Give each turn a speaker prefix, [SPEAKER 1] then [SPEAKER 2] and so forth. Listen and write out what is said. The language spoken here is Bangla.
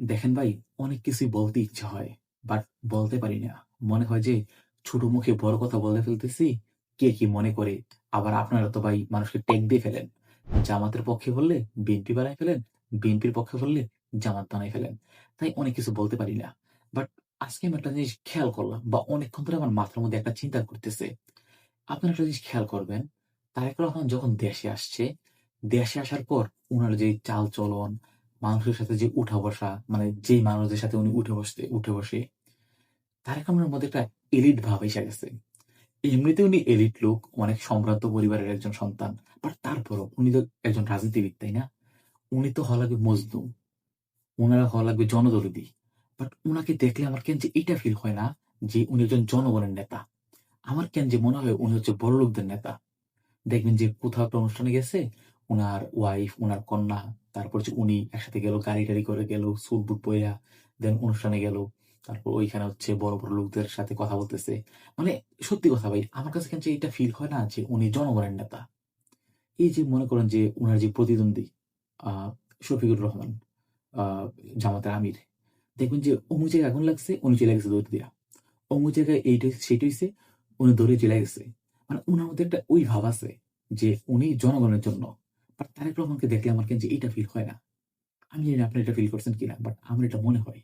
[SPEAKER 1] দেখেন ভাই, অনেক কিছুই বলতে ইচ্ছা হয়। বাট বলতে পারি না। মনে হয় যে ছোট মুখে বড় কথা বলে ফেলতেছি। কে কি মনে করে? আবার আপনারা তো ভাই মানুষকে ট্যাগ দিয়ে ফেলেন। জামাতের পক্ষে বললে বিএনপি বানায় ফেলেন, বিএনপির পক্ষে বললে জামাত বানায় ফেলেন। তাই অনেক কিছু বলতে পারি না। বাট আজকে আমি একটা জিনিস খেয়াল করলাম বা অনেকক্ষণ ধরে আমার মাথার মধ্যে একটা চিন্তা ঘুরতেছে। আপনারা একটা জিনিস খেয়াল করবেন, তারেক রহমান যখন দেশে আসছে, দেশে আসার পর উনার যে চাল-চলন, মানুষের সাথে যে উঠা-বসা, মানে যেই মানুষদের সাথে উনি উঠে বসে, তারেক রহমানের মধ্যে একটা এলিট ভাব এসে গেছে। এমনিতে উনি এলিট লোক, অনেক সম্ভ্রান্ত পরিবারের একজন সন্তান। বাট তারপরও উনি তো একজন রাজনীতিবিদ, তাই না? উনি তো হওয়া লাগবে মজলুম, উনারা হওয়া লাগবে জনদরদি। বাট উনাকে দেখলে আমার কেন যে এইটা ফিল হয় না যে উনি একজন জনগণের নেতা। আমার কেন যে মনে হয় উনি হচ্ছে বড়লোকদের নেতা। দেখবেন যে কোথাও একটা অনুষ্ঠানে গেছে, উনার ওয়াইফ, উনার কন্যা, তারপর হচ্ছে উনি একসাথে গেল, গাড়ি-টাড়ি করে গেল, স্যুট-বুট পইড়া, দেন অনুষ্ঠানে গেল। তারপর ওইখানে হচ্ছে বড়, বড় লোকদের সাথে কথা বলতেছে। মানে সত্যি কথা ভাই, আমার কাছে কেন যে এটা ফিল হয় না যে উনি জনগণের নেতা। এই যে মনে করেন যে উনার যে প্রতিদ্বন্দ্বী আ শফিকুর রহমান, আ জামাতের আমির। দেখবেন যে অমুক জায়গায় আগুন লাগছে, উনি চইলা গেছে দৌড় দিয়া। অমুক জায়গায় এইটা হইছে, সেইটা হইছে, উনি দৌড়ে চইলা গেছে। মানে উনার মধ্যে একটা ওই ভাব আছে যে উনি জনগণের জন্য। বাট তারেক রহমানকে দেখলে আমার কেন যে এইটা ফিল হয় না। আমি জানি না আপনি এটা ফিল করছেন কিনা? বাট আমার এটা মনে হয়।